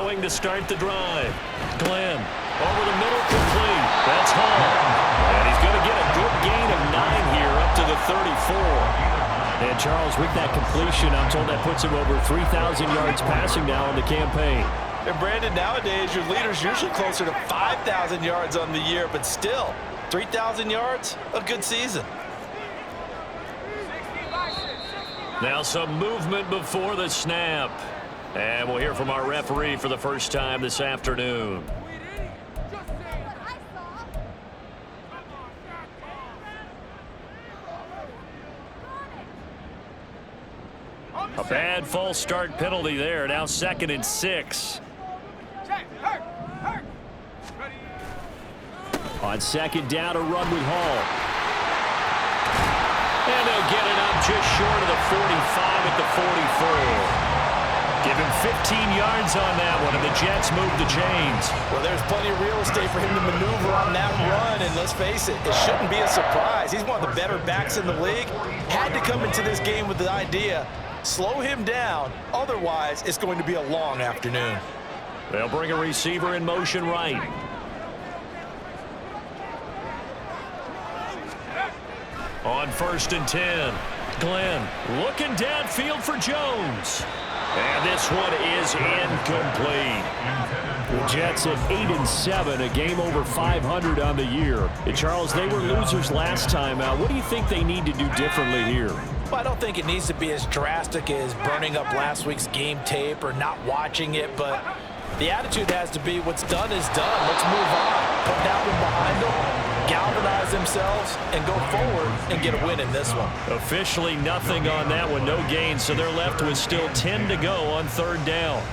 throwing to start the drive. Glenn over the middle, complete. That's Hall. And he's going to get a good gain of 9 here up to the 34. And Charles, with that completion, I'm told that puts him over 3,000 yards passing now in the campaign. And Brandon, nowadays your leader's usually closer to 5,000 yards on the year, but still, 3,000 yards, a good season. Now some movement before the snap. And we'll hear from our referee for the first time this afternoon. A bad false start penalty there. Now 2nd and 6. On 2nd down, a run with Hall. And they'll get it up just short of the 45 at the 44. Give him 15 yards on that one, and the Jets move the chains. Well, there's plenty of real estate for him to maneuver on that run, and let's face it, it shouldn't be a surprise. He's one of the better backs in the league. Had to come into this game with the idea, slow him down, otherwise it's going to be a long afternoon. They'll bring a receiver in motion right. On 1st and 10, Glenn looking downfield for Jones. And this one is incomplete. The Jets at 8-7, a game over 500 on the year. And Charles, they were losers last time out. What do you think they need to do differently here? Well, I don't think it needs to be as drastic as burning up last week's game tape or not watching it, but the attitude has to be what's done is done. Let's move on. Put that one behind them, galvanize themselves, and go forward and get a win in this one. Officially nothing on that one, no gain, so they're left with still 10 to go on 3rd down.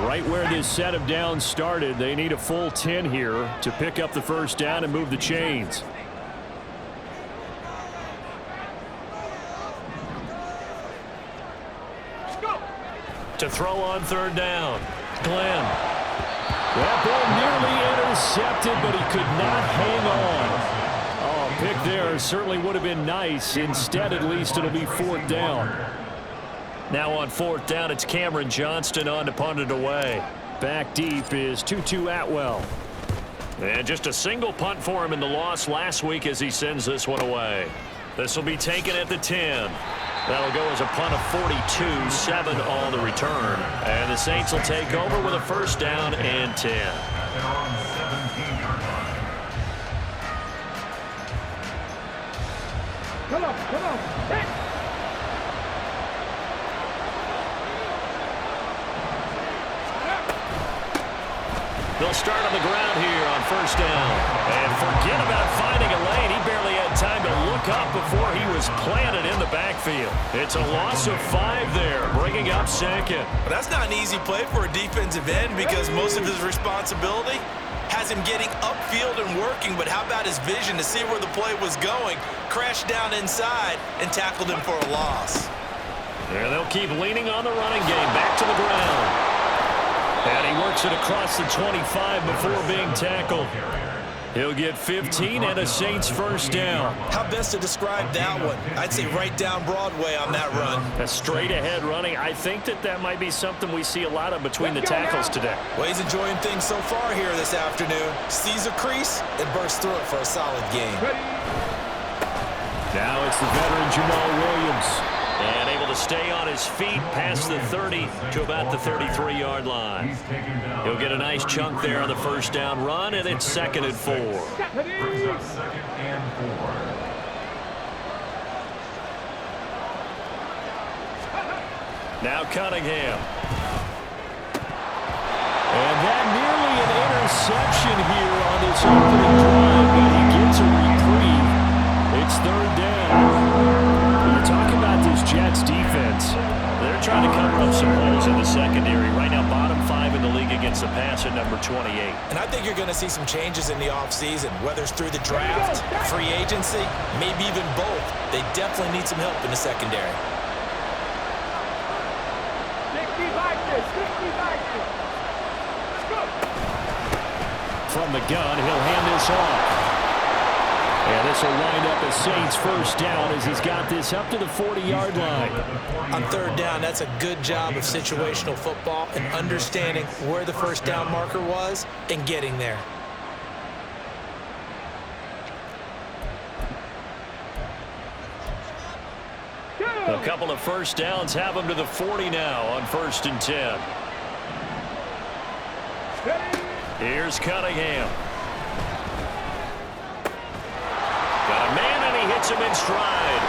Right where this set of downs started, they need a full 10 here to pick up the 1st down and move the chains. To throw on 3rd down, Glenn. That ball nearly intercepted, but he could not hang on. Oh, pick there certainly would have been nice. Instead, at least, it'll be 4th down. Now on 4th down, it's Cameron Johnston on to punt it away. Back deep is Tutu Atwell. And just a single punt for him in the loss last week as he sends this one away. This will be taken at the 10. That'll go as a punt of 42, 7 on the return. And the Saints will take over with a 1st down and 10. Come on. Hey. They'll start on the ground here on 1st down. And forget about finding a lane. He barely had time to look up before he was planted in the backfield. It's a loss of 5 there, bringing up 2nd. But that's not an easy play for a defensive end because most of his responsibility has him getting upfield and working, but how about his vision to see where the play was going, crashed down inside, and tackled him for a loss. And they'll keep leaning on the running game, back to the ground. And he works it across the 25 before being tackled. He'll get 15 and a Saints 1st down. How best to describe that one? I'd say right down Broadway on that run. A straight ahead running. I think that might be something we see a lot of between the tackles today. Well, he's enjoying things so far here this afternoon. Sees a crease and bursts through it for a solid game. Now it's the veteran Jamal Williams. And able to stay on his feet past the 30 to about the 33-yard line. He'll get a nice chunk there on the 1st down run, and it's 2nd and 4. Now Cunningham. And that nearly an interception here on this opening drive, but he gets a reprieve. It's 3rd down. You're talking about this Jets defense. They're trying to cover up some holes in the secondary. Right now, bottom 5 in the league against the pass at number 28. And I think you're going to see some changes in the offseason, whether it's through the draft, free agency, maybe even both. They definitely need some help in the secondary. From the gun, he'll hand this off. And this will wind up a Saints first down as he's got this up to the 40-yard line. On third down, that's a good job of situational football and understanding where the first down marker was and getting there. A couple of first downs have him to the 40 now on 1st and 10. Here's Cunningham. Got a man, and he hits him in stride.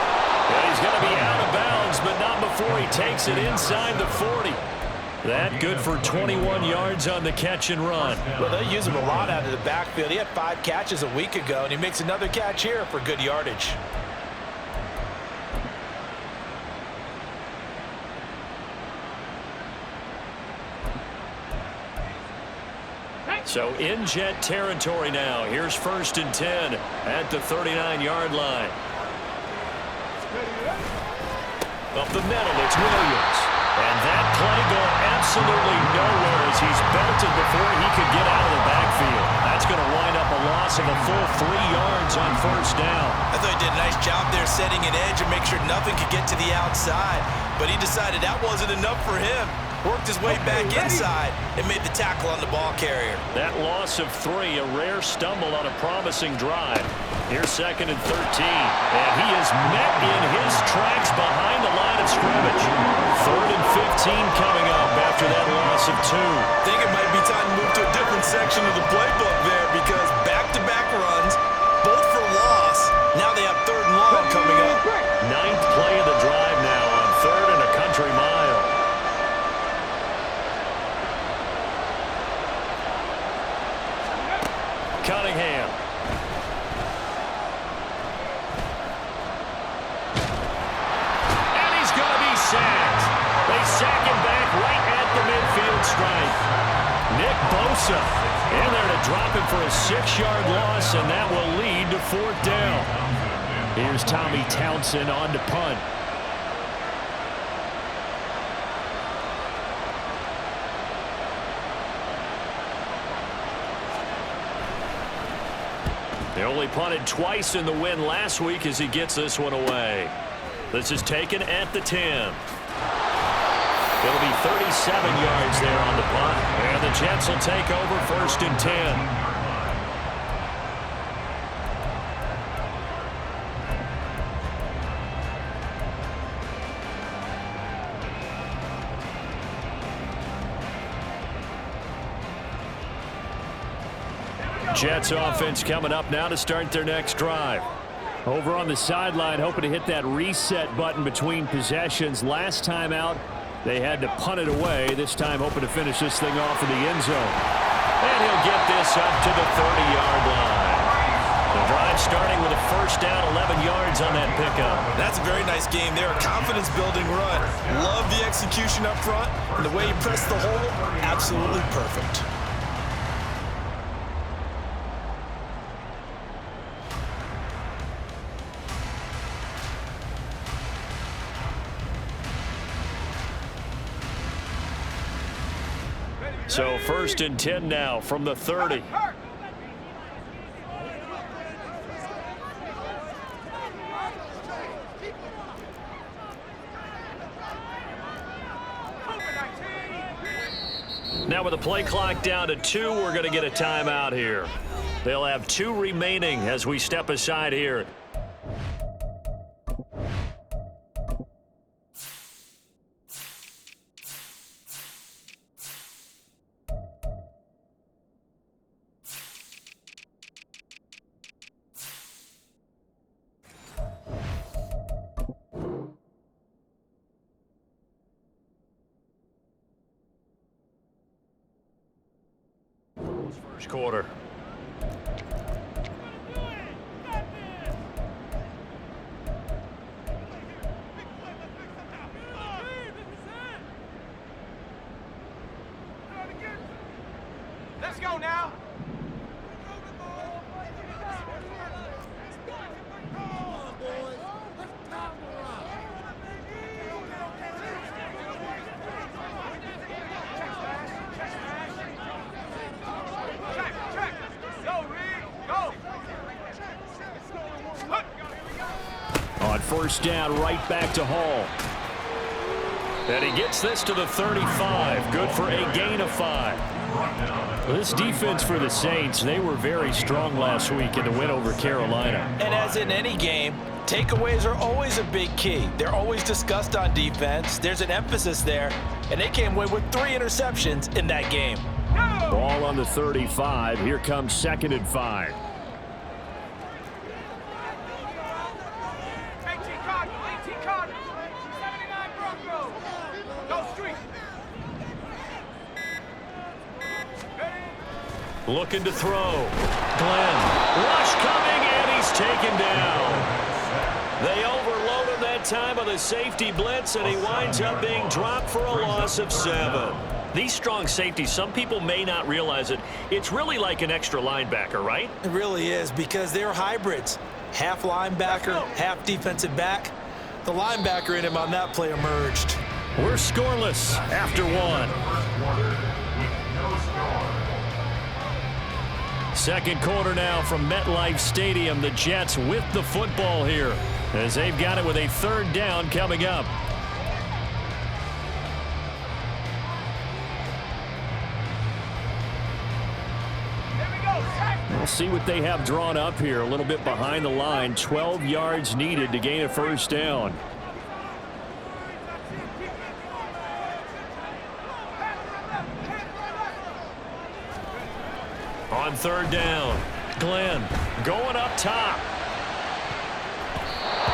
And he's going to be out of bounds, but not before he takes it inside the 40. That good for 21 yards on the catch and run. Well, they use him a lot out of the backfield. He had 5 catches a week ago, and he makes another catch here for good yardage. So in jet territory now. Here's 1st and 10 at the 39-yard line. Up the middle, it's Williams. And that play going absolutely nowhere as he's belted before he could get out of the backfield. That's going to wind up a loss of a full 3 yards on 1st down. I thought he did a nice job there setting an edge and make sure nothing could get to the outside. But he decided that wasn't enough for him. Worked his way back inside and made the tackle on the ball carrier. That loss of 3, a rare stumble on a promising drive. Here's 2nd and 13. And he is met in his tracks behind the line of scrimmage. 3rd and 15 coming up after that loss of 2. I think it might be time to move to a different section of the playbook there because back-to-back runs, both for loss. Now they have 3rd and long coming up. 9th play of the drive now on 3rd and a country mile. Cunningham. And he's going to be sacked. They sack him back right at the midfield stripe. Nick Bosa in there to drop him for a 6-yard loss, and that will lead to 4th down. Here's Tommy Townsend on to punt. They only punted twice in the win last week as he gets this one away. This is taken at the 10. It'll be 37 yards there on the punt. And the Jets will take over 1st and 10. Jets offense coming up now to start their next drive. Over on the sideline, hoping to hit that reset button between possessions. Last time out, they had to punt it away. This time, hoping to finish this thing off in the end zone. And he'll get this up to the 30-yard line. The drive starting with a first down, 11 yards on that pickup. That's a very nice game there. A confidence-building run. Love the execution up front. And the way he pressed the hole, absolutely perfect. So 1st and 10 now from the 30. Now with the play clock down to 2, we're going to get a timeout here. They'll have 2 remaining as we step aside here. First quarter. Let's go now. Go, Reed. Go. first down right back to Hall. And he gets this to the 35. Good for a gain of 5. This defense for the Saints, they were very strong last week in the win over Carolina. And as in any game, takeaways are always a big key. They're always discussed on defense. There's an emphasis there, and they came away with 3 interceptions in that game. Ball on the 35. Here comes 2nd and 5. 18 Cardinals, 18 Cardinals, 79 Broncos. Go street. Looking to throw. Glenn. Rush coming, and he's taken down. They overload him that time on the safety blitz, and he winds up being dropped for a loss of 7. These strong safeties, some people may not realize it. It's really like an extra linebacker, right? It really is, because they're hybrids. Half linebacker, half defensive back. The linebacker in him on that play emerged. We're scoreless after 1. Second quarter now from MetLife Stadium. The Jets with the football here as they've got it with a 3rd down coming up. We'll see what they have drawn up here. A little bit behind the line. 12 yards needed to gain a first down. On 3rd down, Glenn going up top.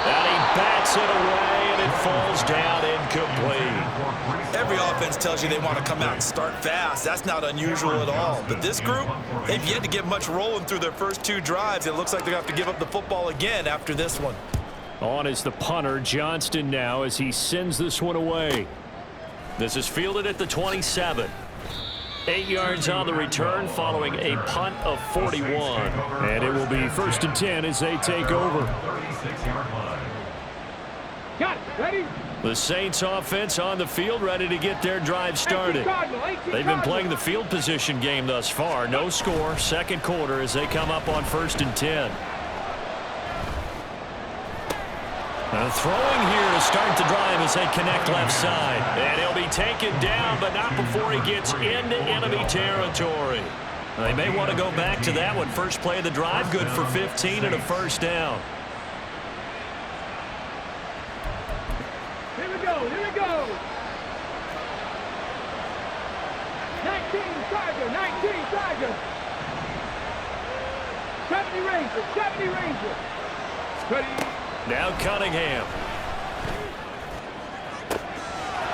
And he bats it away, and it falls down incomplete. Every offense tells you they want to come out and start fast. That's not unusual at all. But this group, they've yet to get much rolling through their first 2 drives. It looks like they're going to have to give up the football again after this one. On is the punter, Johnston, now as he sends this one away. This is fielded at the 27. 8 yards on the return following a punt of 41. And it will be 1st and 10 as they take over. Got it. Ready? The Saints offense on the field, ready to get their drive started. They've been playing the field position game thus far. No score, 2nd quarter as they come up on 1st and 10. Throwing here to start the drive as they connect left side. And he'll be taken down, but not before he gets into enemy territory. They may want to go back to that one. First play of the drive, good for 15 and a first down. Here we go. 19 Tiger, 19 Tiger. 70 Ranger. Ready? Now Cunningham.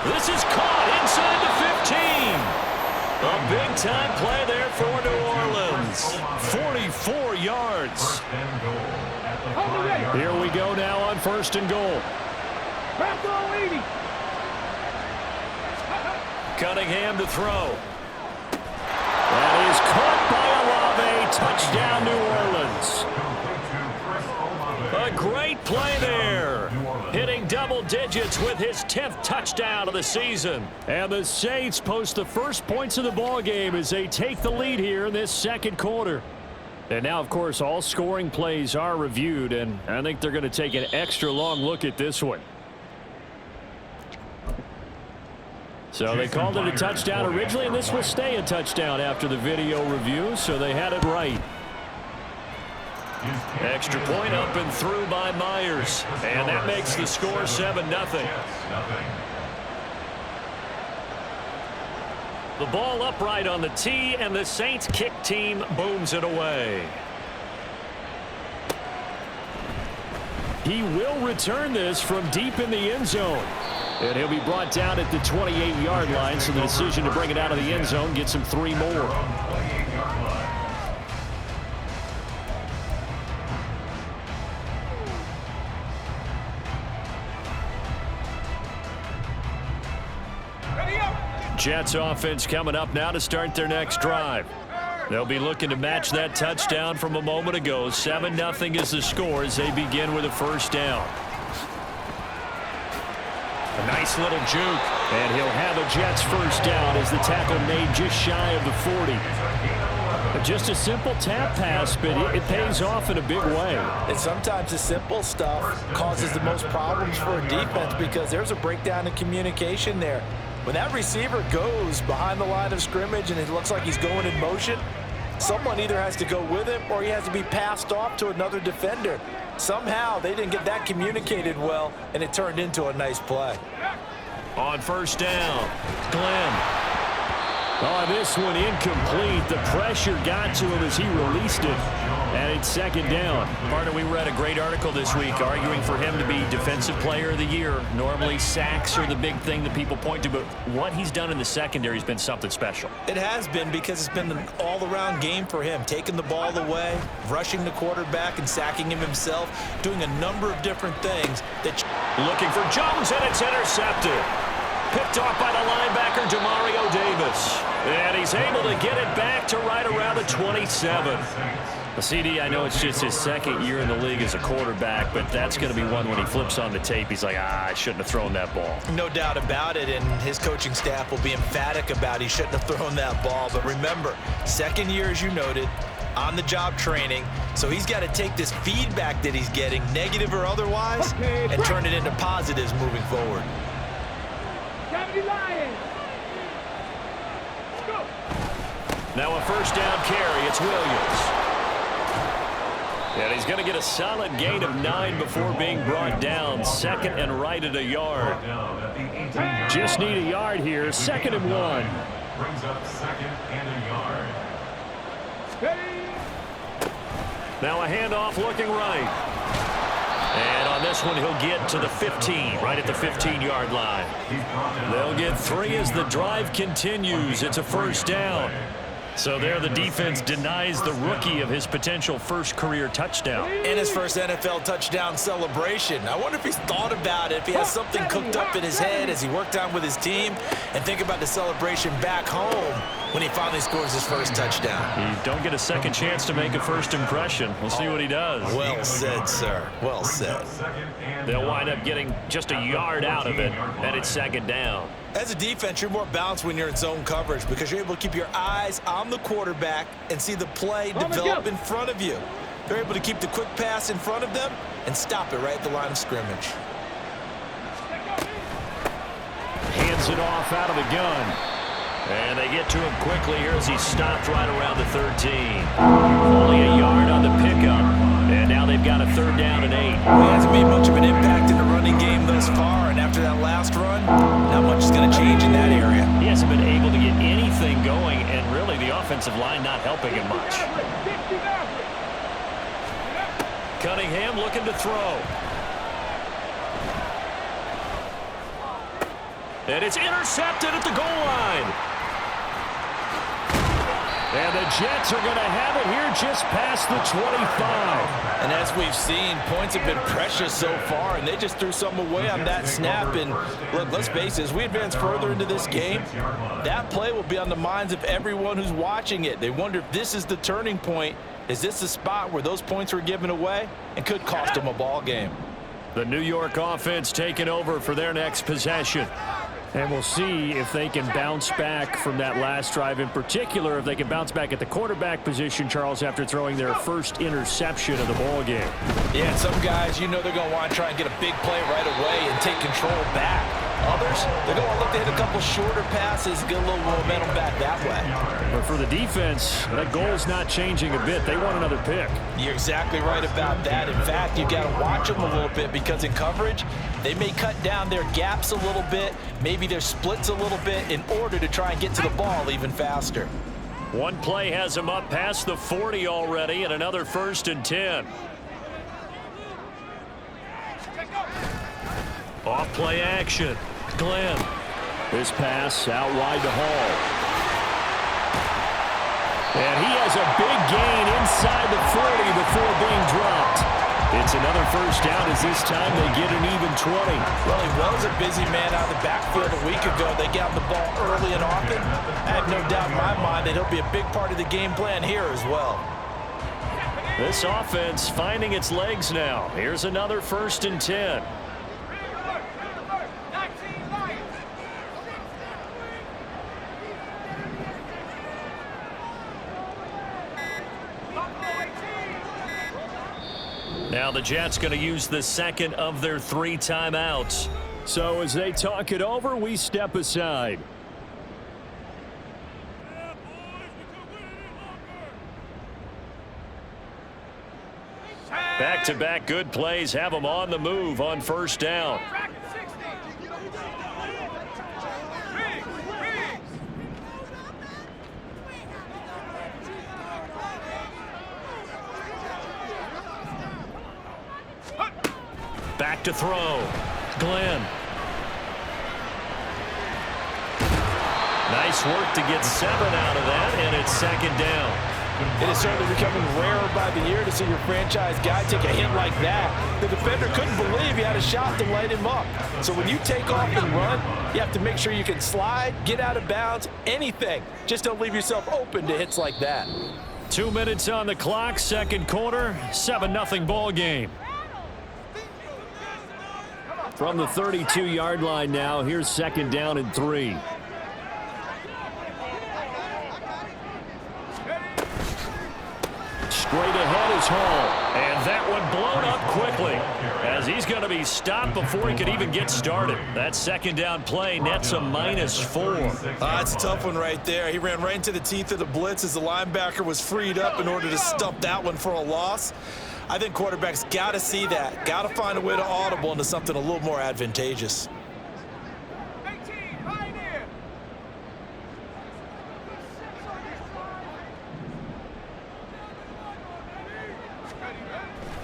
This is caught inside the 15. A big-time play there for New Orleans. 44 yards. Here we go now on 1st and goal. Cunningham to throw. That is caught by Olave. Touchdown, New Orleans. A great play there. Hitting double digits with his 10th touchdown of the season. And the Saints post the first points of the ball game as they take the lead here in this 2nd quarter. And now, of course, all scoring plays are reviewed, and I think they're going to take an extra long look at this one. So they called it a touchdown originally, and this will stay a touchdown after the video review, so they had it right. Extra point up and through by Myers. And that makes the score 7-0. The ball upright on the tee, and the Saints kick team booms it away. He will return this from deep in the end zone. And he'll be brought down at the 28-yard line, so the decision to bring it out of the end zone gets him 3 more. Jets offense coming up now to start their next drive. They'll be looking to match that touchdown from a moment ago. 7-0 is the score as they begin with a first down. A nice little juke, and he'll have a Jets first down as the tackle made just shy of the 40. Just a simple tap pass, but it pays off in a big way. And sometimes the simple stuff causes the most problems for a defense because there's a breakdown in communication there. When that receiver goes behind the line of scrimmage and it looks like he's going in motion, someone either has to go with him or he has to be passed off to another defender. Somehow they didn't get that communicated well, and it turned into a nice play. On first down, Glenn. Oh, this one incomplete. The pressure got to him as he released it. And it's second down. Partner, we read a great article this week arguing for him to be Defensive Player of the Year. Normally, sacks are the big thing that people point to, but what he's done in the secondary has been something special. It has been because it's been an all-around game for him, taking the ball away, rushing the quarterback and sacking him himself, doing a number of different things. Looking for Jones, and it's intercepted. Picked off by the linebacker, Demario Davis. And he's able to get it back to right around the 27. CD, I know it's just his second year in the league as a quarterback, but that's going to be one when he flips on the tape. He's like, I shouldn't have thrown that ball. No doubt about it, and his coaching staff will be emphatic about he shouldn't have thrown that ball. But remember, second year, as you noted, on-the-job training, so he's got to take this feedback that he's getting, negative or otherwise, and turn it into positives moving forward. Now a first down carry. It's Williams. And he's going to get a solid gain of 9 before being brought down. Second and right at a yard. Just need a yard here. 2nd and 1. Brings up 2nd and a yard. Now a handoff looking right. And on this one, he'll get to the 15, right at the 15-yard line. They'll get 3 as the drive continues. It's a first down. So there the defense denies the rookie of his potential first career touchdown. And his first NFL touchdown celebration. I wonder if he's thought about it, if he has something cooked up in his head as he worked on with his team, and think about the celebration back home when he finally scores his first touchdown. You don't get a second chance to make a first impression. We'll see what he does. Well said, sir. Well said. They'll wind up getting just a yard out of it, and it's 2nd down. As a defense, you're more balanced when you're in zone coverage because you're able to keep your eyes on the quarterback and see the play develop in front of you. They're able to keep the quick pass in front of them and stop it right at the line of scrimmage. Hands it off out of the gun. And they get to him quickly here as he stopped right around the 13. Only a yard on the pickup. And now they've got a 3rd down and 8. Well, he hasn't made much of an impact in the running game thus far, and after that last run, not much is going to change in that area. He hasn't been able to get anything going, and really the offensive line not helping him much. Cunningham looking to throw. And it's intercepted at the goal line. And the Jets are going to have it here just past the 25. And as we've seen, points have been precious so far, and they just threw something away on that snap. And look, let's face it, as we advance further into this game, that play will be on the minds of everyone who's watching it. They wonder if this is the turning point. Is this the spot where those points were given away and could cost them a ball game? The New York offense taking over for their next possession. And we'll see if they can bounce back from that last drive, in particular, if they can bounce back at the quarterback position, Charles, after throwing their first interception of the ball game. Yeah, and some guys, you know they're going to want to try and get a big play right away and take control back. Others, they're going to look to hit a couple shorter passes, get a little momentum back that way. But for the defense, that goal's not changing a bit. They want another pick. You're exactly right about that. In fact, you've got to watch them a little bit because in coverage, they may cut down their gaps a little bit, maybe their splits a little bit in order to try and get to the ball even faster. One play has them up past the 40 already, and another 1st and 10. Off play action. Glenn. This pass out wide to Hall. And he has a big gain inside the 40 before being dropped. It's another first down as this time they get an even 20. Well, he was a busy man out of the backfield a week ago. They got the ball early and often. I have no doubt in my mind that he'll be a big part of the game plan here as well. This offense finding its legs now. Here's another 1st and 10. Now the Jets going to use the second of their 3 timeouts. So as they talk it over, we step aside. Back-to-back good plays have them on the move on first down. Back to throw. Glenn. Nice work to get 7 out of that, and it's second down. It is certainly becoming rarer by the year to see your franchise guy take a hit like that. The defender couldn't believe he had a shot to light him up. So when you take off and run, you have to make sure you can slide, get out of bounds, anything. Just don't leave yourself open to hits like that. 2 minutes on the clock, second quarter, 7-0 ball game. From the 32-yard line now, here's second down and 3. Straight ahead is Hall. And that one blown up quickly as he's going to be stopped before he could even get started. That second down play nets a -4. That's a tough one right there. He ran right into the teeth of the blitz as the linebacker was freed up in order to stump that one for a loss. I think quarterbacks got to see that. Got to find a way to audible into something a little more advantageous.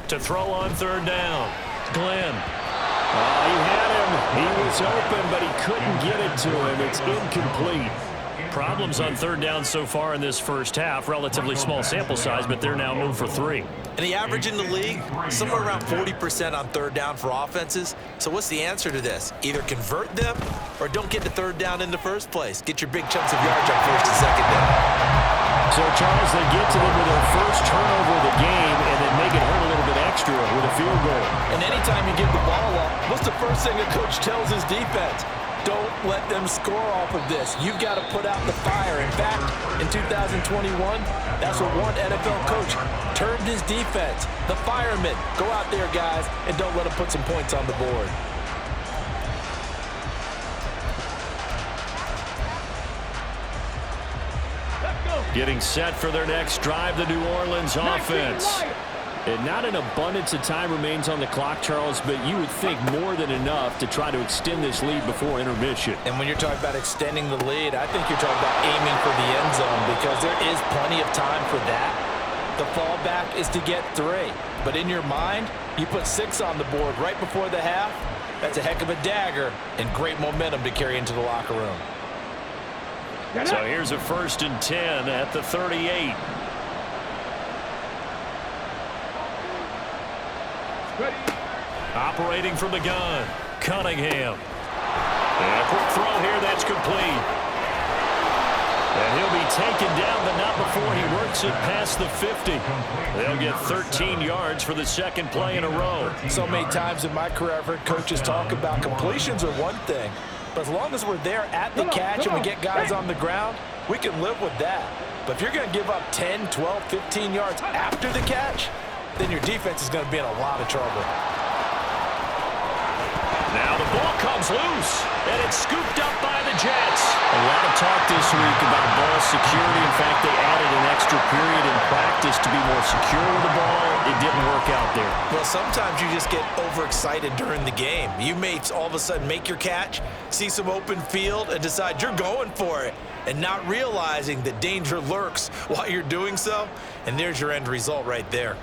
To throw on third down. Glenn. He had him. He was open, but he couldn't get it to him. It's incomplete. Problems on third down so far in this first half. Relatively small sample size, but they're now 0 for 3. And the average in the league, somewhere around 40% on third down for offenses. So what's the answer to this? Either convert them or don't get to third down in the first place. Get your big chunks of yards on first and second down. So, Charles, they get to them with their first turnover of the game and then make it hurt a little bit extra with a field goal. And anytime you give the ball up, what's the first thing a coach tells his defense? Don't let them score off of this. You've got to put out the fire. In fact, in 2021, that's what one NFL coach turned his defense. The firemen. Go out there, guys, and don't let them put some points on the board. Getting set for their next drive, the New Orleans offense. And not an abundance of time remains on the clock, Charles, but you would think more than enough to try to extend this lead before intermission. And when you're talking about extending the lead, I think you're talking about aiming for the end zone because there is plenty of time for that. The fallback is to get 3. But in your mind, you put 6 on the board right before the half. That's a heck of a dagger and great momentum to carry into the locker room. So here's a 1st and 10 at the 38. Operating from the gun, Cunningham. And a quick throw here, that's complete. And he'll be taken down, but not before he works it past the 50. They'll get 13 yards for the second play in a row. So many times in my career, I've heard coaches talk about completions are one thing. But as long as we're there at the catch and we get guys on the ground, we can live with that. But if you're going to give up 10, 12, 15 yards after the catch, then your defense is going to be in a lot of trouble. Now the ball comes loose, and it's scooped up by the Jets. A lot of talk this week about ball security. In fact, they added an extra period in practice to be more secure with the ball. It didn't work out there. Well, sometimes you just get overexcited during the game. You may all of a sudden make your catch, see some open field, and decide you're going for it, and not realizing that danger lurks while you're doing so. And there's your end result right there.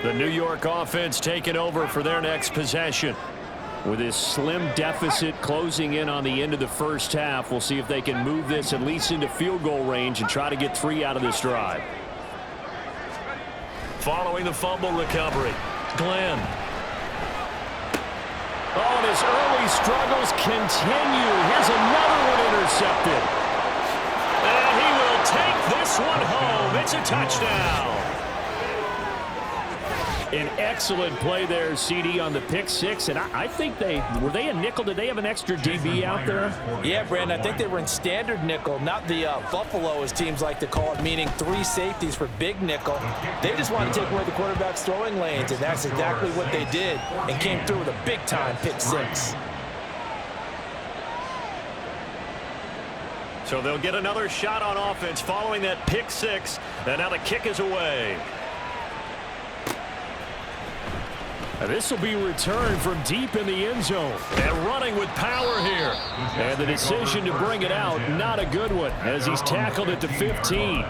The New York offense taking over for their next possession. With this slim deficit closing in on the end of the first half, we'll see if they can move this at least into field goal range and try to get 3 out of this drive. Following the fumble recovery, Glenn. Oh, and his early struggles continue. Here's another one intercepted. And he will take this one home. It's a touchdown. An excellent play there, CD, on the pick six. And I think were they a nickel? Did they have an extra DB out there? Yeah, Brandon, I think they were in standard nickel, not the Buffalo, as teams like to call it, meaning 3 safeties for big nickel. They just wanted to take away the quarterback's throwing lanes, and that's exactly what they did, and came through with a big-time pick six. So they'll get another shot on offense following that pick six, and now the kick is away. This will be returned from deep in the end zone. And running with power here. And the decision to bring it out, not a good one, as he's tackled at the 15.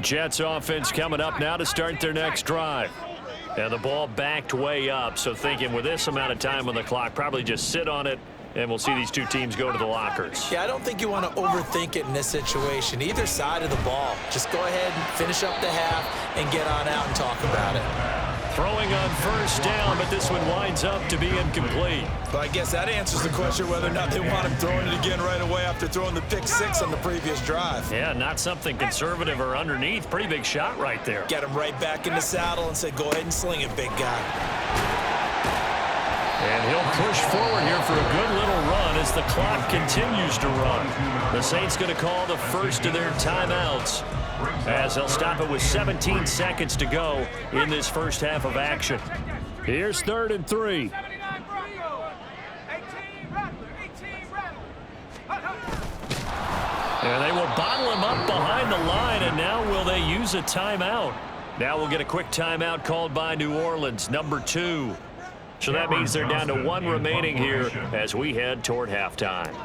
Jets offense coming up now to start their next drive. And the ball backed way up, so thinking with this amount of time on the clock, probably just sit on it, and we'll see these two teams go to the lockers. Yeah, I don't think you want to overthink it in this situation. Either side of the ball. Just go ahead and finish up the half and get on out and talk about it. Throwing on first down, but this one winds up to be incomplete. But I guess that answers the question whether or not they want him throwing it again right away after throwing the pick six on the previous drive. Yeah, not something conservative or underneath. Pretty big shot right there. Get him right back in the saddle and say, go ahead and sling it, big guy. And he'll push forward here for a good little run as the clock continues to run. The Saints going to call the first of their timeouts, as they'll stop it with 17 seconds to go in this first half of action. Here's 3rd and 3. And they will bottle him up behind the line, and now will they use a timeout? Now we'll get a quick timeout called by New Orleans, number 2. So that means they're down to 1 remaining here as we head toward halftime.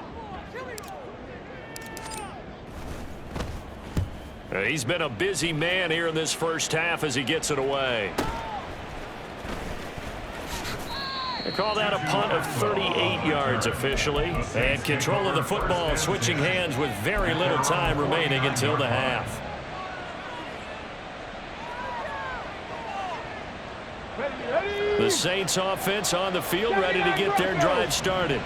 He's been a busy man here in this first half as he gets it away. They call that a punt of 38 yards officially. And control of the football, switching hands with very little time remaining until the half. The Saints offense on the field, ready to get their drive started.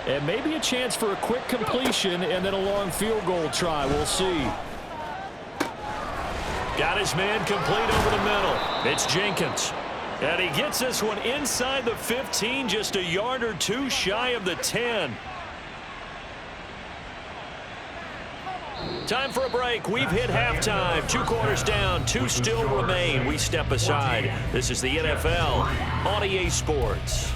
And maybe a chance for a quick completion and then a long field goal try. We'll see. Got his man complete over the middle. It's Jenkins. And he gets this one inside the 15, just a yard or two shy of the 10. Time for a break. We've hit halftime. 2 quarters down, 2 still remain. We step aside. This is the NFL on EA Sports.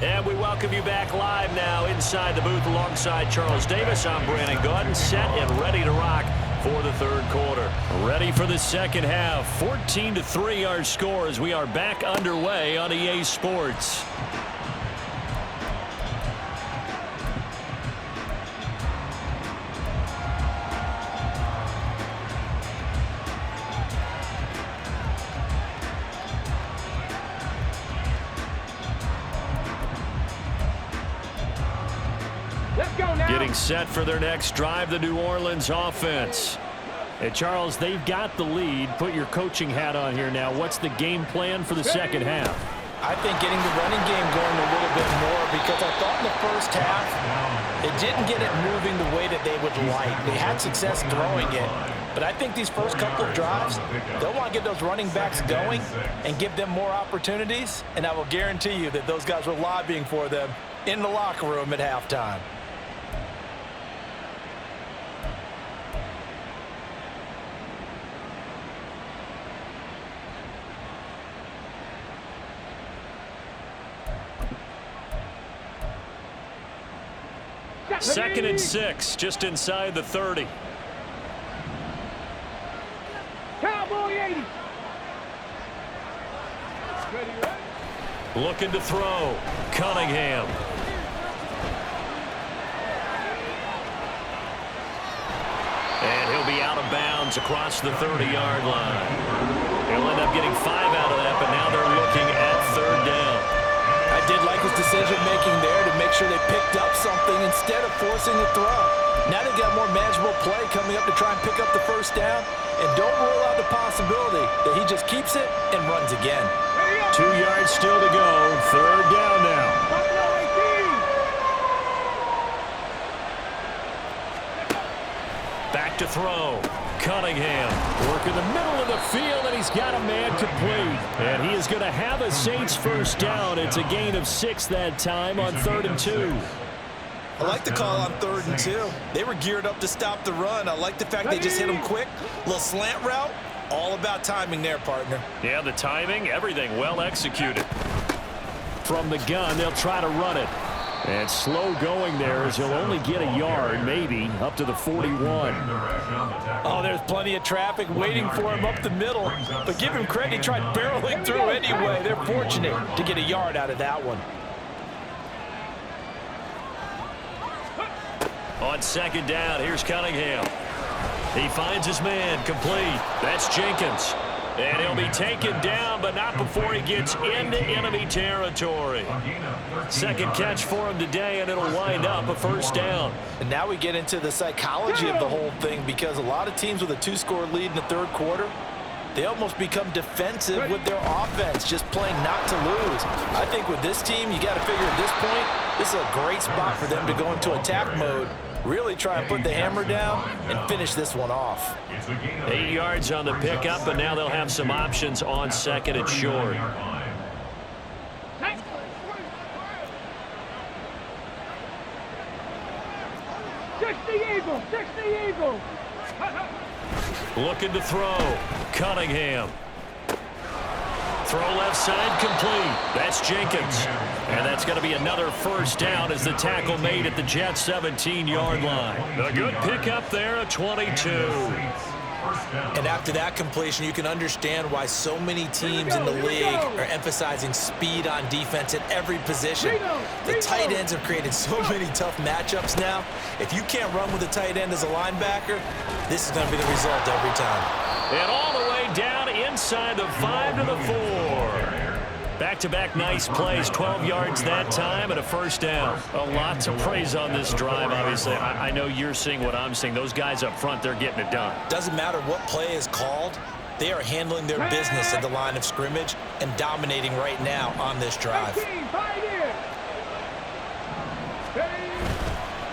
And we welcome you back live now inside the booth alongside Charles Davis. I'm Brandon Gaudin, set and ready to rock for the 3rd quarter. Ready for the second half. 14-3 our score as we are back underway on EA Sports. Getting set for their next drive, the New Orleans offense. And Charles, they've got the lead. Put your coaching hat on here now. What's the game plan for the second half? I think getting the running game going a little bit more, because I thought in the first half it didn't get it moving the way that they would like. They had success throwing it, but I think these first couple of drives, they'll want to get those running backs going and give them more opportunities, and I will guarantee you that those guys were lobbying for them in the locker room at halftime. Second and 6, just inside the 30. Cowboy 80. Looking to throw. Cunningham. And he'll be out of bounds across the 30-yard line. He'll end up getting 5 out of that, but now they're looking at 3rd down. I I did like his decision-making there to make sure they picked up something instead of forcing the throw. Now they got more manageable play coming up to try and pick up the first down, and don't rule out the possibility that he just keeps it and runs again. 2 yards still to go. Third down now. Back to throw. Cunningham working the middle of the field, and he's got a man complete. And he is going to have a Saints first down. It's a gain of 6 that time on 3rd and 2. I like the call on 3rd and 2. They were geared up to stop the run. I like the fact they just hit him quick. A little slant route. All about timing there, partner. Yeah, the timing, everything well executed. From the gun, they'll try to run it. And slow going there as he'll only get a yard, maybe, up to the 41. Oh, there's plenty of traffic waiting for him up the middle. But give him credit, he tried barreling through anyway. They're fortunate to get a yard out of that one. On 2nd down, here's Cunningham. He finds his man, complete. That's Jenkins. And he'll be taken down, but not before he gets into enemy territory. Second catch for him today, and it'll wind up a first down. And now we get into the psychology of the whole thing, because a lot of teams with a 2-score lead in the 3rd quarter, they almost become defensive with their offense, just playing not to lose. I think with this team, you got to figure at this point, this is a great spot for them to go into attack mode, really try and put the hammer down and finish this one off. 8 yards on the pickup, and now they'll have some options on 2nd and short. Looking to throw. Cunningham. Throw left side, complete. That's Jenkins. And that's going to be another first down as the tackle made at the Jets' 17-yard line. A good pickup there at 22. And after that completion, you can understand why so many teams in the league are emphasizing speed on defense at every position. The tight ends have created so many tough matchups now. If you can't run with a tight end as a linebacker, this is going to be the result every time. And all the way down inside the 5 to the 4. Back-to-back nice plays, 12 yards that time and a first down. A lot to praise on this drive, obviously. I know you're seeing what I'm seeing. Those guys up front, they're getting it done. Doesn't matter what play is called. They are handling their business at the line of scrimmage and dominating right now on this drive.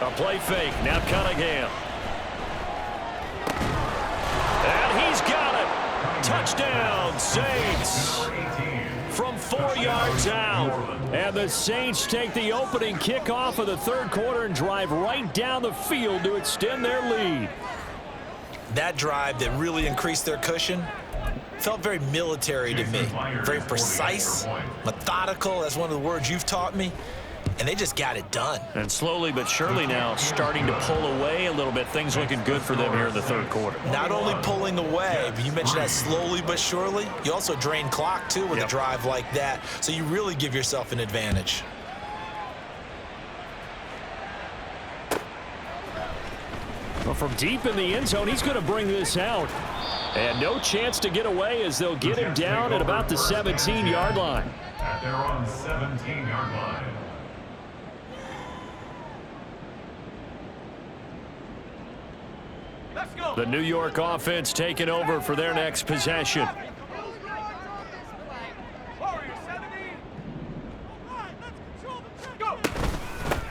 A play fake. Now Cunningham. And he's got it. Touchdown, Saints. From 4 yards out. And the Saints take the opening kickoff of the 3rd quarter and drive right down the field to extend their lead. That drive that really increased their cushion felt very military to me. Very precise, methodical. That's one of the words you've taught me. And they just got it done. And slowly but surely now starting to pull away a little bit. Things looking good for them here in the 3rd quarter. Not only pulling away, but you mentioned that slowly but surely. You also drain clock, too, with a drive like that. So you really give yourself an advantage. Well, from deep in the end zone, he's going to bring this out. And no chance to get away as they'll get him down at about the 17-yard line. At their own 17-yard line. The New York offense taking over for their next possession.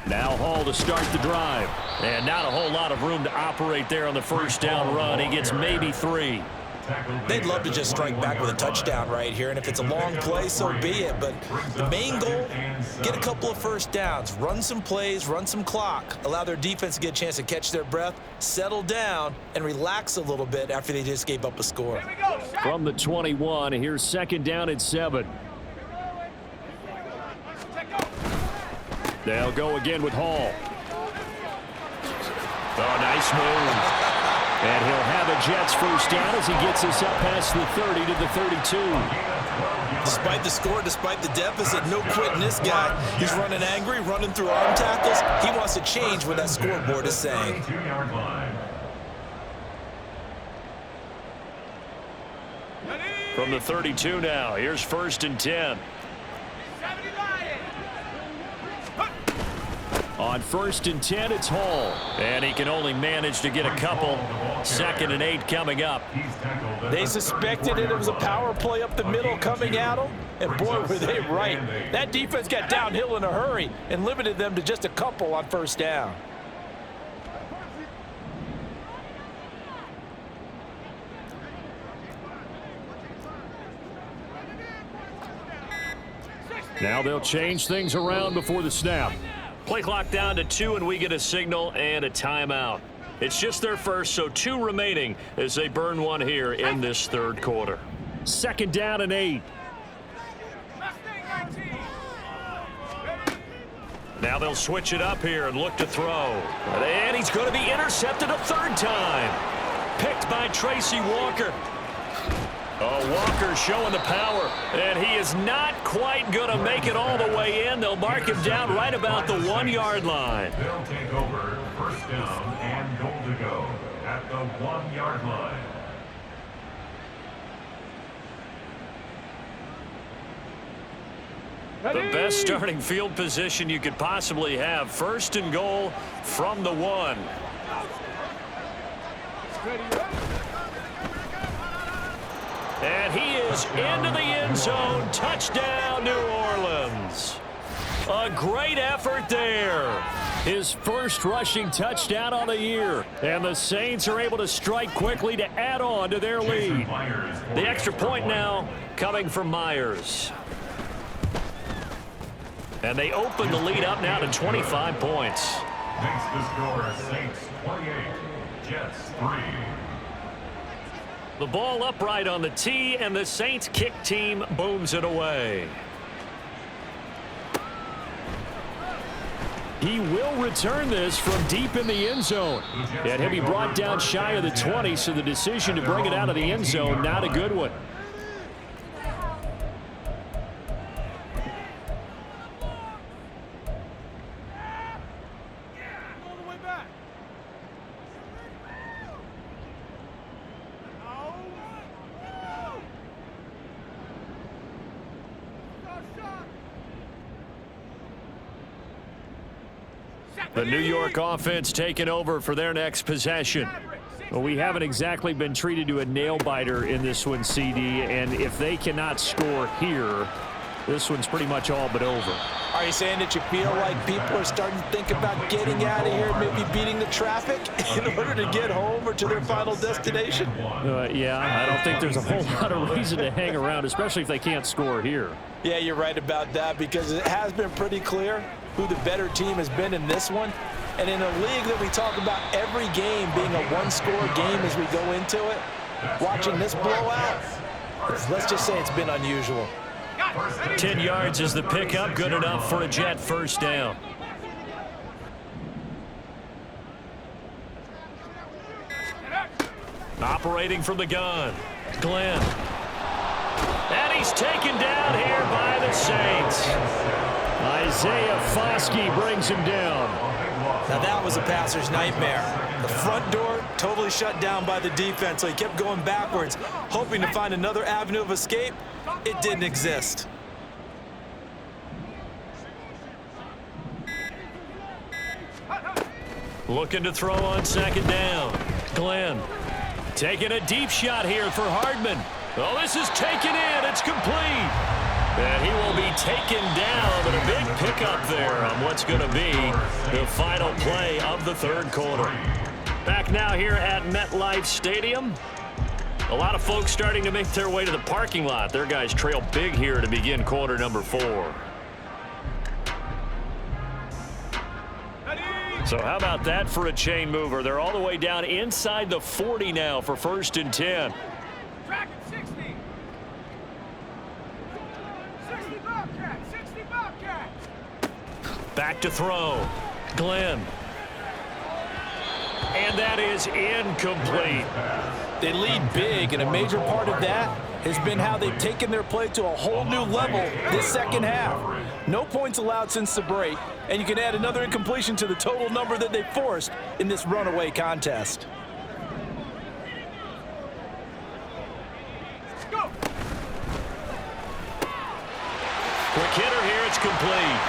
Now Hall to start the drive. And not a whole lot of room to operate there on the first down run. He gets maybe 3. They'd love to just strike back with a touchdown right here, and if it's a long play, so be it. But the main goal, get a couple of first downs, run some plays, run some clock, allow their defense to get a chance to catch their breath, settle down, and relax a little bit after they just gave up a score. From the 21, here's 2nd down at 7. They'll go again with Hall. Oh, nice move. And he'll have a Jets first down as he gets us up past the 30 to the 32. Despite the score, despite the deficit, no quitting this guy. He's running angry, running through arm tackles. He wants to change what that scoreboard is saying. From the 32 now, here's 1st and 10. On 1st and 10, it's Hall. And he can only manage to get a couple. 2nd and 8 coming up. They suspected it was a power play up the middle coming at them, and boy, were they right. That defense got downhill in a hurry and limited them to just a couple on 1st down. Now they'll change things around before the snap. Play clock down to 2, and we get a signal and a timeout. It's just their first, so 2 remaining as they burn one here in this 3rd quarter. 2nd down and 8. Now they'll switch it up here and look to throw. And he's going to be intercepted a 3rd time. Picked by Tracy Walker. Oh, Walker showing the power, and he is not quite going to make it all the way in. They'll mark him down right about the 1-yard line. They'll take over 1st down and goal to go at the 1-yard line. The best starting field position you could possibly have. 1st and goal from the 1. And he is into the end zone. Touchdown, New Orleans. A great effort there. His first rushing touchdown on the year. And the Saints are able to strike quickly to add on to their lead. The extra point now coming from Myers. And they open the lead up now to 25 points. Makes the score Saints 28, Jets 3. The ball upright on the tee, and the Saints kick team booms it away. He will return this from deep in the end zone. And he'll be brought down shy of the 20, so the decision to bring it out of the end zone, not a good one. The New York offense taking over for their next possession. Well, we haven't exactly been treated to a nail-biter in this one, CD, and if they cannot score here, this one's pretty much all but over. Are you saying that you feel like people are starting to think about getting out of here, maybe beating the traffic in order to get home or to their final destination? Yeah, I don't think there's a whole lot of reason to hang around, especially if they can't score here. Yeah, you're right about that, because it has been pretty clear who the better team has been in this one. And in a league that we talk about every game being a one-score game as we go into it, watching this blowout, let's just say it's been unusual. 10 yards is the pickup, good enough for a Jet 1st down. Operating from the gun, Glenn. And he's taken down here by the Saints. Isaiah Foskey brings him down. Now that was a passer's nightmare. The front door totally shut down by the defense, so he kept going backwards, hoping to find another avenue of escape. It didn't exist. Looking to throw on 2nd down. Glenn taking a deep shot here for Hardman. Oh, this is taken in. It's complete. And he will be taken down, but a big pickup there on what's going to be the final play of the 3rd quarter. Back now here at MetLife Stadium. A lot of folks starting to make their way to the parking lot. Their guys trail big here to begin quarter number 4. So how about that for a chain mover? They're all the way down inside the 40 now for 1st and 10. Track it, 60. 60 Bobcat, 60 Bobcat. Back to throw. Glenn. And that is incomplete. They lead big, and a major part of that has been how they've taken their play to a whole new level this 2nd half. No points allowed since the break, and you can add another incompletion to the total number that they forced in this runaway contest. Go. Quick hitter here, it's complete.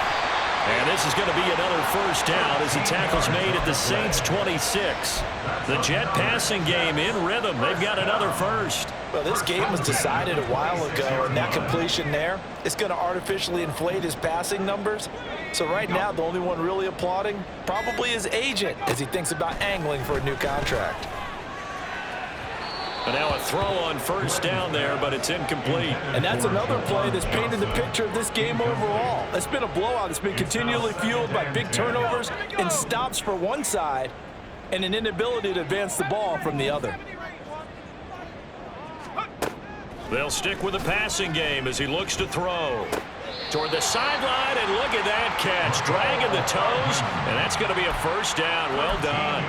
And this is going to be another first down as the tackle's made at the Saints 26. The Jet passing game in rhythm. They've got another first. Well, this game was decided a while ago, and that completion there is going to artificially inflate his passing numbers. So right now, the only one really applauding probably his agent as he thinks about angling for a new contract. And now a throw on first down there, but it's incomplete. And that's another play that's painted the picture of this game overall. It's been a blowout. It's been continually fueled by big turnovers and stops for one side and an inability to advance the ball from the other. They'll stick with the passing game as he looks to throw. Toward the sideline, and look at that catch. Dragging the toes, and that's going to be a first down. Well done.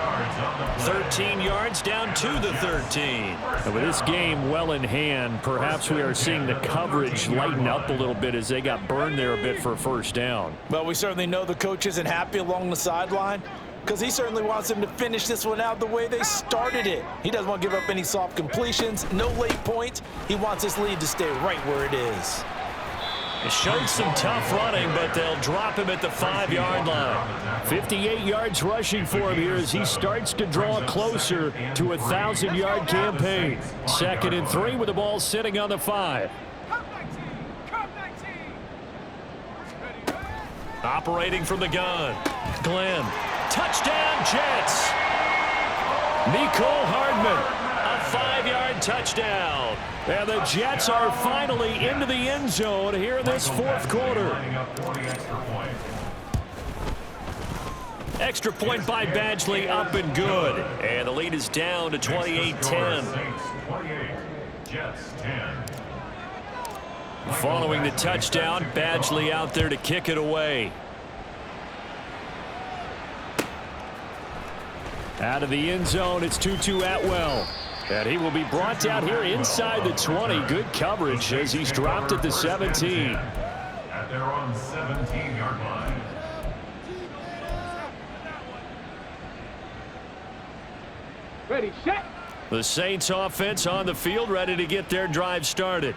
13 yards down to the 13. And with this game well in hand, perhaps we are seeing the coverage lighten up a little bit as they got burned there a bit for a first down. Well, we certainly know the coach isn't happy along the sideline because he certainly wants them to finish this one out the way they started it. He doesn't want to give up any soft completions, no late points. He wants his lead to stay right where it is. It showed some tough running, but they'll drop him at the 5-yard line. 58 yards rushing for him here as he starts to draw closer to a 1,000-yard campaign. 2nd and 3 with the ball sitting on the 5. Operating from the gun. Glenn. Touchdown, Jets. Mecole Hardman. A 5-yard touchdown. And the Jets are finally into the end zone here in this fourth quarter. Extra point by Badgley, up and good. And the lead is down to 28-10. Following the touchdown, Badgley out there to kick it away. Out of the end zone, it's Tutu Atwell. And he will be brought down here inside the 20. Good coverage as he's dropped at the 17. At their own 17-yard line. Ready, set. The Saints offense on the field, ready to get their drive started.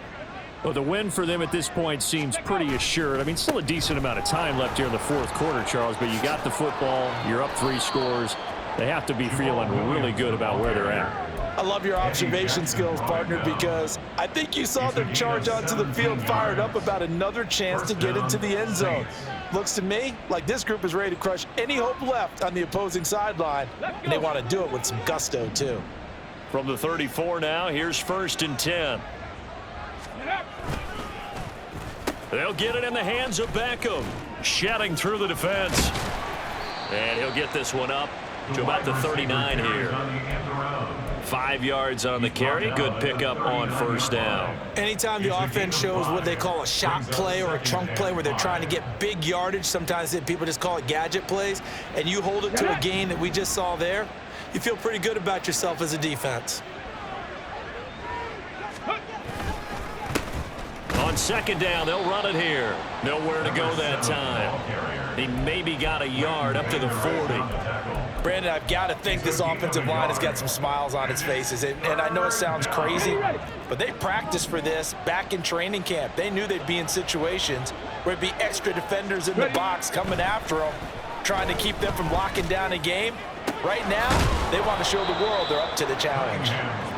Well, the win for them at this point seems pretty assured. I mean, still a decent amount of time left here in the fourth quarter, Charles, but you got the football, you're up 3 scores. They have to be feeling really good about where they're at. I love your observation skills, partner, because I think you saw them charge onto the field fired up about another chance to get into the end zone. Looks to me like this group is ready to crush any hope left on the opposing sideline, and they want to do it with some gusto, too. From the 34 now, here's 1st and 10. They'll get it in the hands of Beckham. Shedding through the defense. And he'll get this one up to about the 39 here. 5 yards on the carry. Good pickup on first down. Anytime the offense shows what they call a shot play or a chunk play where they're trying to get big yardage, sometimes people just call it gadget plays, and you hold it to a gain that we just saw there, you feel pretty good about yourself as a defense. On 2nd down, they'll run it here. Nowhere to go that time. He maybe got a yard up to the 40. Brandon, I've got to think this offensive line has got some smiles on its faces. And I know it sounds crazy, but they practiced for this back in training camp. They knew they'd be in situations where it'd be extra defenders in the box coming after them, trying to keep them from locking down a game. Right now, they want to show the world they're up to the challenge.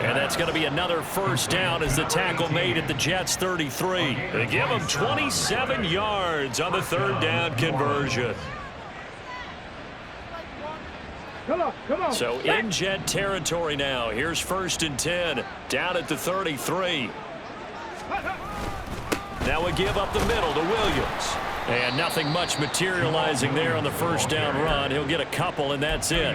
And that's going to be another first down as the tackle made at the Jets 33. They give them 27 yards on the 3rd down conversion. Come on. So in Jet territory now. Here's 1st and 10 down at the 33. Now we give up the middle to Williams. And nothing much materializing there on the first down run. He'll get a couple, and that's it.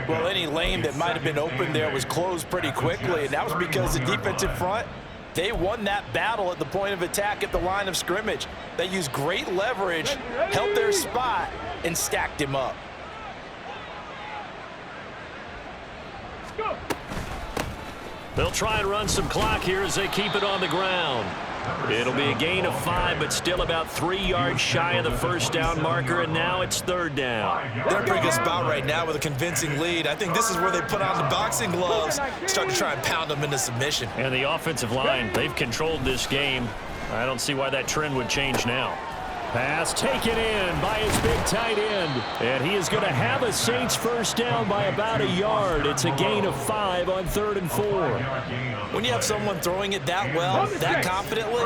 Well, any lane that might have been open there was closed pretty quickly, and that was because the defensive front, they won that battle at the point of attack at the line of scrimmage. They used great leverage, held their spot, and stacked him up. They'll try and run some clock here as they keep it on the ground. It'll be a gain of 5, but still about 3 yards shy of the first down marker, and now it's 3rd down. They're in a pretty good spot right now with a convincing lead. I think this is where they put on the boxing gloves, start to try and pound them into submission. And the offensive line, they've controlled this game. I don't see why that trend would change now. Pass taken in by his big tight end. And he is going to have a Saints first down by about a yard. It's a gain of 5 on 3rd and 4. When you have someone throwing it that well, that confidently,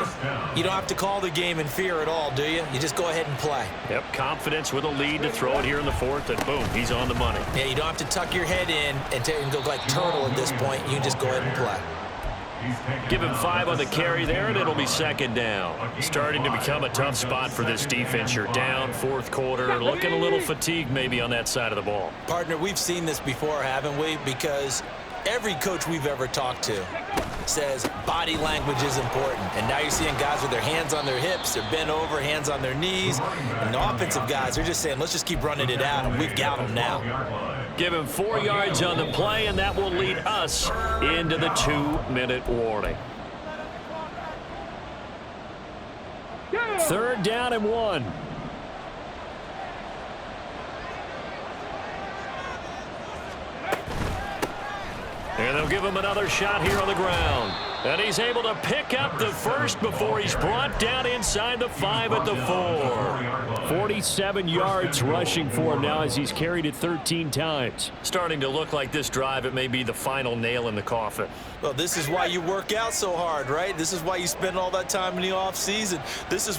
you don't have to call the game in fear at all, do you? You just go ahead and play. Yep, confidence with a lead to throw it here in the 4th, and boom, he's on the money. Yeah, you don't have to tuck your head in and go like turtle at this point. You can just go ahead and play. Give him 5 on the carry there, and it'll be 2nd down. Starting to become a tough spot for this defense. You're down 4th quarter, looking a little fatigued maybe on that side of the ball. Partner, we've seen this before, haven't we? Because every coach we've ever talked to says body language is important. And now you're seeing guys with their hands on their hips, they're bent over, hands on their knees. And the offensive guys are just saying, let's just keep running it out, and we've got them now. Give him 4 yards on the play, and that will lead us into the 2-minute warning. 3rd down and 1. And they'll give him another shot here on the ground. And he's able to pick up the first before he's brought down inside the 5 at the 4. 47 yards rushing for him now as he's carried it 13 times. Starting to look like this drive, it may be the final nail in the coffin. Well, this is why you work out so hard, right? This is why you spend all that time in the off season. This is